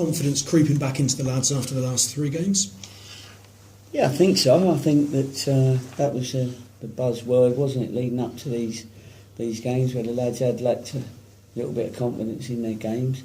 confidence creeping back into the lads after the last 3 games? Yeah, I think so. I think that that was the buzzword, wasn't it, leading up to these games, where the lads had lacked a little bit of confidence in their games.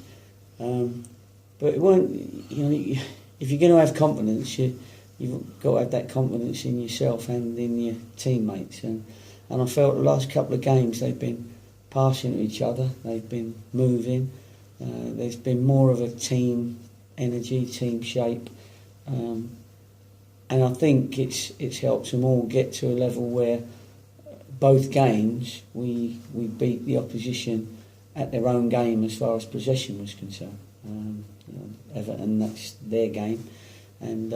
But it weren't, if you're going to have confidence, you've got to have that confidence in yourself and in your teammates. And I felt the last couple of games they've been passing to each other, they've been moving. There's been more of a team energy, team shape. And I think it's helped them all get to a level where both games we beat the opposition at their own game as far as possession was concerned. Everton, that's their game, and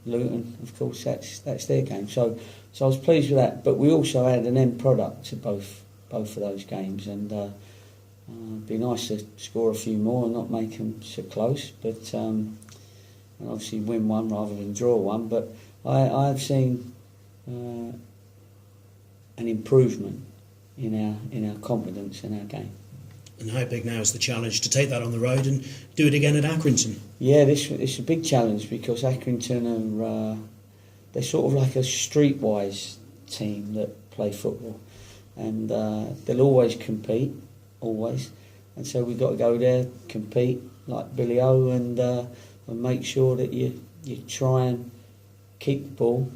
Luton, of course, that's their game. So I was pleased with that. But we also had an end product to both of those games, and it'd be nice to score a few more and not make them so close. But and obviously win one rather than draw one. But I've seen an improvement in our confidence in our game. And how big now is the challenge to take that on the road and do it again at Accrington? Yeah, it's a big challenge, because Accrington are they're sort of like a streetwise team that play football, and they'll always compete, always. And so we've got to go there, compete like Billy O, and make sure that you try and keep the ball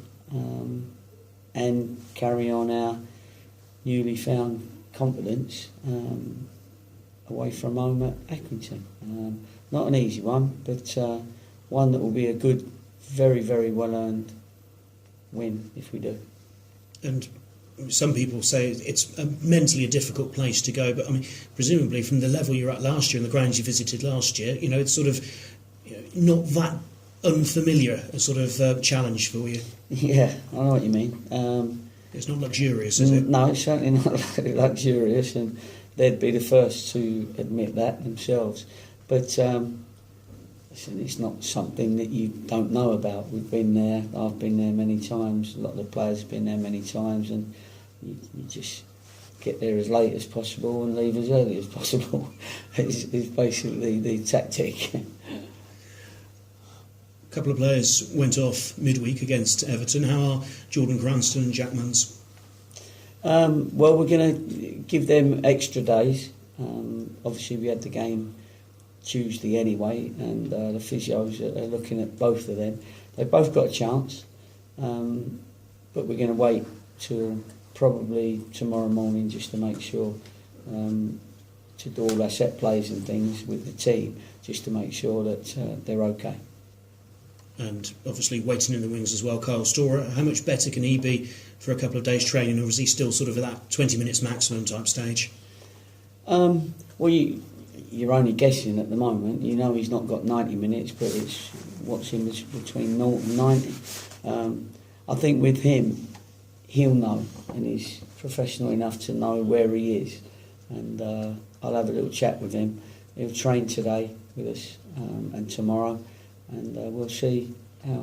and carry on our newly found confidence away from home at Accrington. Not an easy one, but one that will be a good, very, very well-earned win if we do. And some people say it's mentally a difficult place to go, but I mean, presumably from the level you're at last year and the grounds you visited last year, it's sort of not that unfamiliar a sort of challenge for you. Yeah, I know what you mean. It's not luxurious, is it? No, it's certainly not luxurious, and they'd be the first to admit that themselves. But it's not something that you don't know about. We've been there, I've been there many times, a lot of the players have been there many times, and you just get there as late as possible and leave as early as possible. is basically the tactic. A couple of players went off midweek against Everton. How are Jordan Cranston and Jack Munns? Well, we're going to give them extra days. Obviously, we had the game Tuesday anyway, and the physios are looking at both of them. They've both got a chance, but we're going to wait till probably tomorrow morning just to make sure to do all our set plays and things with the team, just to make sure that they're okay. And obviously waiting in the wings as well, Kyle Storer. How much better can he be for a couple of days training, or is he still sort of at that 20 minutes maximum type stage? Well, you're only guessing at the moment. You know he's not got 90 minutes, but it's what's in between 0 and 90. I think with him, he'll know, and he's professional enough to know where he is. And I'll have a little chat with him. He'll train today with us and tomorrow. And we'll see how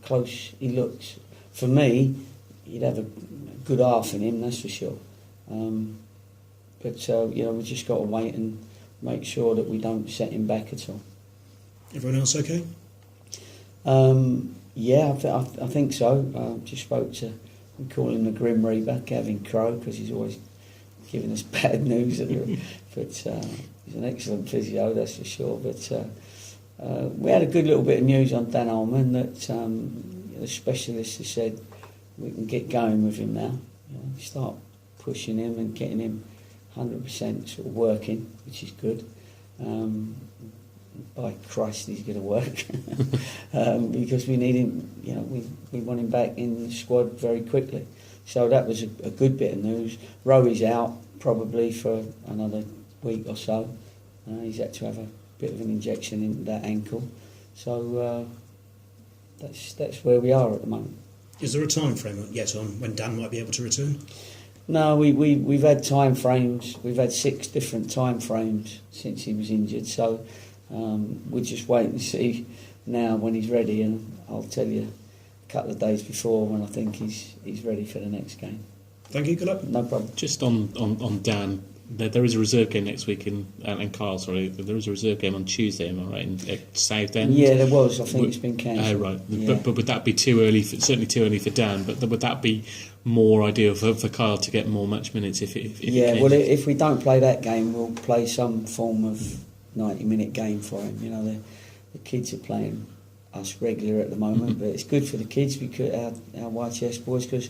close he looks. For me, he'd have a good half in him, that's for sure. But we've just got to wait and make sure that we don't set him back at all. Everyone else okay? Yeah, I think so. Just spoke to, we call him the Grim Reaper, Gavin Crowe, because he's always giving us bad news. But he's an excellent physio, that's for sure. But we had a good little bit of news on Dan Ullman that the specialist has said we can get going with him now. Start pushing him and getting him 100% sort of working, which is good. By Christ, he's going to work because we need him. We want him back in the squad very quickly. So that was a good bit of news. Rowy's out probably for another week or so. He's had to have a bit of an injection into that ankle. So that's where we are at the moment. Is there a time frame yet on when Dan might be able to return? No, we've had time frames. We've had 6 different time frames since he was injured. So we'll just wait and see now when he's ready, and I'll tell you a couple of days before when I think he's ready for the next game. Thank you. Good luck. No problem. Just on Dan, there is a reserve game next week and Carl, sorry, there is a reserve game on Tuesday, am I right, at Southend? Yeah, there was. I think it's been cancelled. Right. Yeah. But would that be too early? Certainly too early for Dan. But would that be more ideal for Kyle to get more match minutes if it came? Well, if we don't play that game, we'll play some form of 90-minute game for him. You know, the kids are playing us regular at the moment, but it's good for the kids, because our YTS boys, because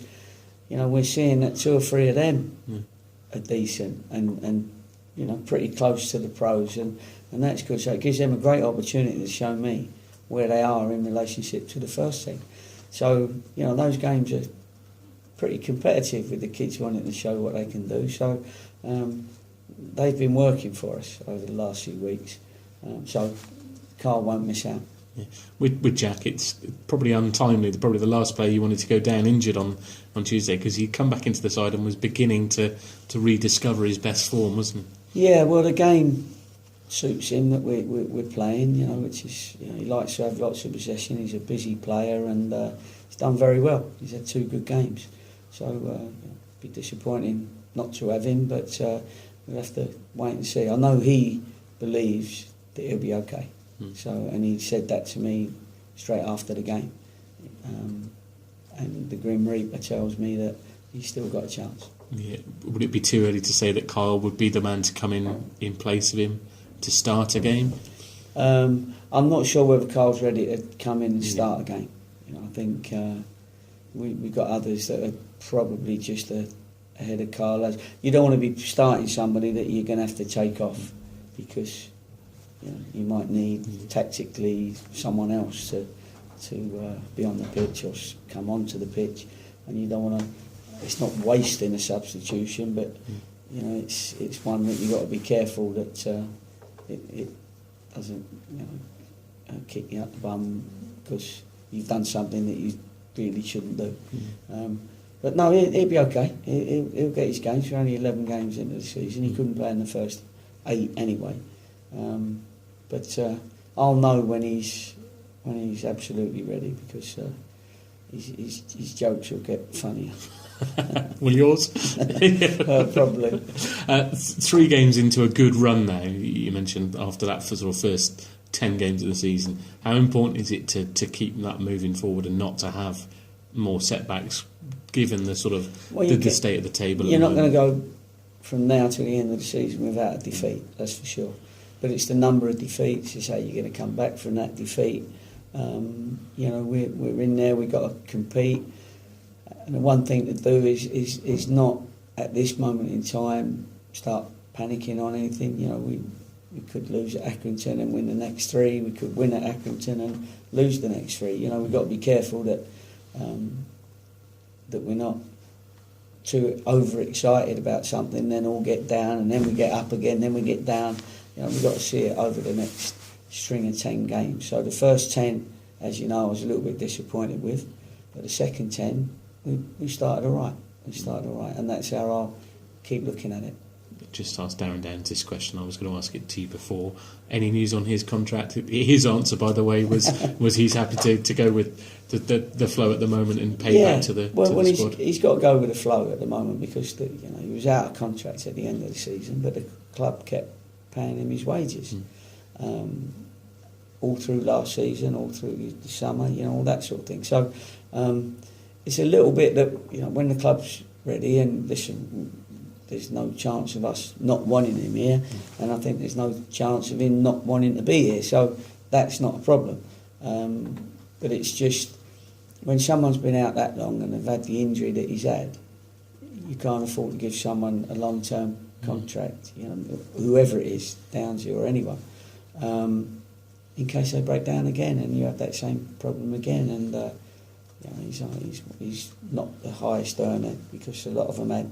you know we're seeing that 2 or 3 of them are decent and you know pretty close to the pros, and that's good. So it gives them a great opportunity to show me where they are in relationship to the first team. So you know those games are pretty competitive with the kids wanting to show what they can do. So they've been working for us over the last few weeks. So Carl won't miss out. Yeah. With Jack, it's probably untimely. Probably the last player you wanted to go down injured on Tuesday, because he'd come back into the side and was beginning to rediscover his best form, wasn't he? Yeah, well, the game suits him that we're playing, you know, which is, you know, he likes to have lots of possession. He's a busy player and he's done very well. He's had 2 good games. So it'd be disappointing not to have him, but we'll have to wait and see. I know he believes that he'll be okay. So, and he said that to me straight after the game. And the Grim Reaper tells me that he's still got a chance. Yeah. Would it be too early to say that Kyle would be the man to come in place of him to start a game? I'm not sure whether Carl's ready to come in and start a game. You know, I think we've got others that are probably just ahead of Carl. You don't want to be starting somebody that you're going to have to take off, because you know, you might need tactically someone else to be on the pitch or come onto the pitch, and you don't want to. It's not wasting a substitution, but you know, it's one that you got to be careful that it doesn't, you know, kick you up the bum because you've done something that you really shouldn't do. But no, he'll be okay. He'll get his games. We're only 11 games into the season. He couldn't play in the first 8 anyway. But I'll know when he's absolutely ready, because his jokes will get funnier. Will yours? Probably. 3 games into a good run now. You mentioned after that for sort of first 10 games of the season. How important is it to keep that moving forward and not to have more setbacks, given the sort of the state of the table? You're not going to go from now to the end of the season without a defeat, that's for sure. But it's the number of defeats. It's how you're going to come back from that defeat. You know, we're in there. We've got to compete. And the one thing to do is not at this moment in time start panicking on anything. You know, we could lose at Accrington and win the next 3. We could win at Accrington and lose the next 3. You know, we've got to be careful that that we're not too overexcited about something, then all get down, and then we get up again, then we get down. You know, we've got to see it over the next string of 10 games. So the first 10, as you know, I was a little bit disappointed with, but the second 10, we started all right. And that's how I'll keep looking at it. Just asked Darren Downs this question. I was going to ask it to you before. Any news on his contract? His answer, by the way, was he's happy to go with the flow at the moment and pay back to the squad. He's got to go with the flow at the moment, because you know, he was out of contract at the end of the season, but the club kept paying him his wages all through last season, all through the summer, you know, all that sort of thing. So it's a little bit that, you know, when the club's ready, and listen, there's no chance of us not wanting him here, and I think there's no chance of him not wanting to be here, so that's not a problem. But it's just, when someone's been out that long and they've had the injury that he's had, you can't afford to give someone a long-term contract, you know, whoever it is, Downsy or anyone, in case they break down again and you have that same problem again. And you know, he's not the highest earner, because a lot of them had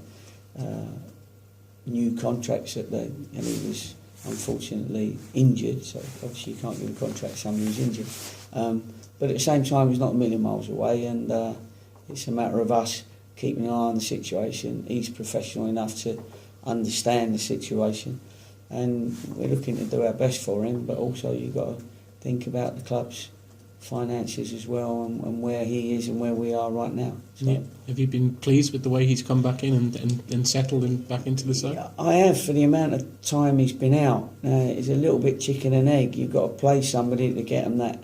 new contracts and he was unfortunately injured, so obviously you can't give a contract to someone who's injured. But at the same time, he's not a million miles away, and it's a matter of us keeping an eye on the situation. He's professional enough to understand the situation, and we're looking to do our best for him, but also you've got to think about the club's finances as well, and where he is and where we are right now. So, Yeah. Have you been pleased with the way he's come back in and settled in back into the side? I have, for the amount of time he's been out. It's a little bit chicken and egg. You've got to play somebody to get them that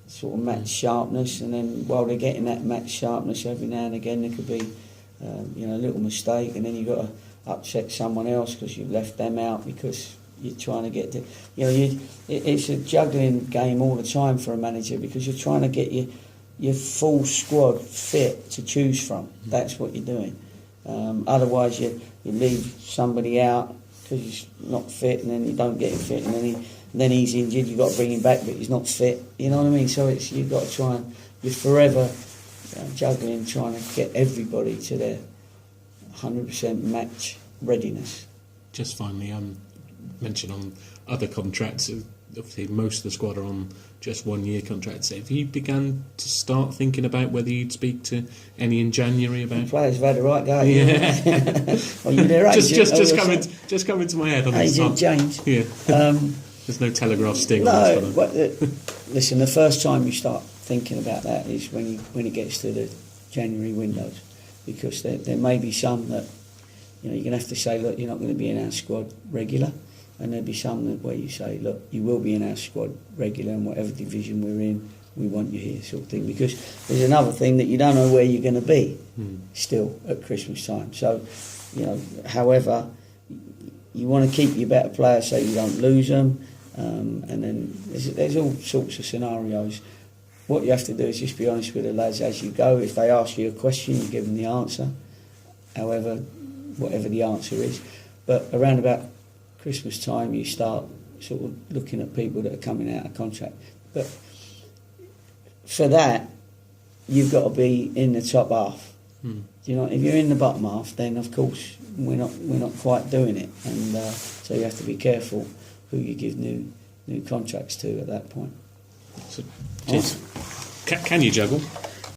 sort of match sharpness, and then while they're getting that match sharpness, every now and again there could be a little mistake, and then you've got to upset someone else because you've left them out because you're trying to get to, it's a juggling game all the time for a manager, because you're trying to get your full squad fit to choose from. That's what you're doing. Otherwise you leave somebody out because he's not fit, and then you don't get him fit, and then he's injured, you've got to bring him back, but he's not fit, you know what I mean? So you've got to try and, you're forever juggling, trying to get everybody to their 100% match readiness. Just finally, mention on other contracts, obviously most of the squad are on just 1 year contracts. Have you begun to start thinking about whether you'd speak to any in January about? The players have had the right go. Yeah. Well, you're their agent. just coming to my head on this Agent one. James. Yeah. There's no telegraph sting on No, this one. listen, the first time you start thinking about that is when it gets to the January windows, because there may be some that you're going to have to say, look, you're not going to be in our squad regular, and there'll be some where you say, look, you will be in our squad regular, and whatever division we're in, we want you here, sort of thing. Because there's another thing, that you don't know where you're going to be still at Christmas time. So, however, you want to keep your better players so you don't lose them, and then there's all sorts of scenarios. What you have to do is just be honest with the lads as you go. If they ask you a question, you give them the answer, however, whatever the answer is. But around about Christmas time, you start sort of looking at people that are coming out of contract. But for that, you've got to be in the top half. If you're in the bottom half, then of course we're not quite doing it, and so you have to be careful who you give new contracts to at that point. So, cheers. Can you juggle?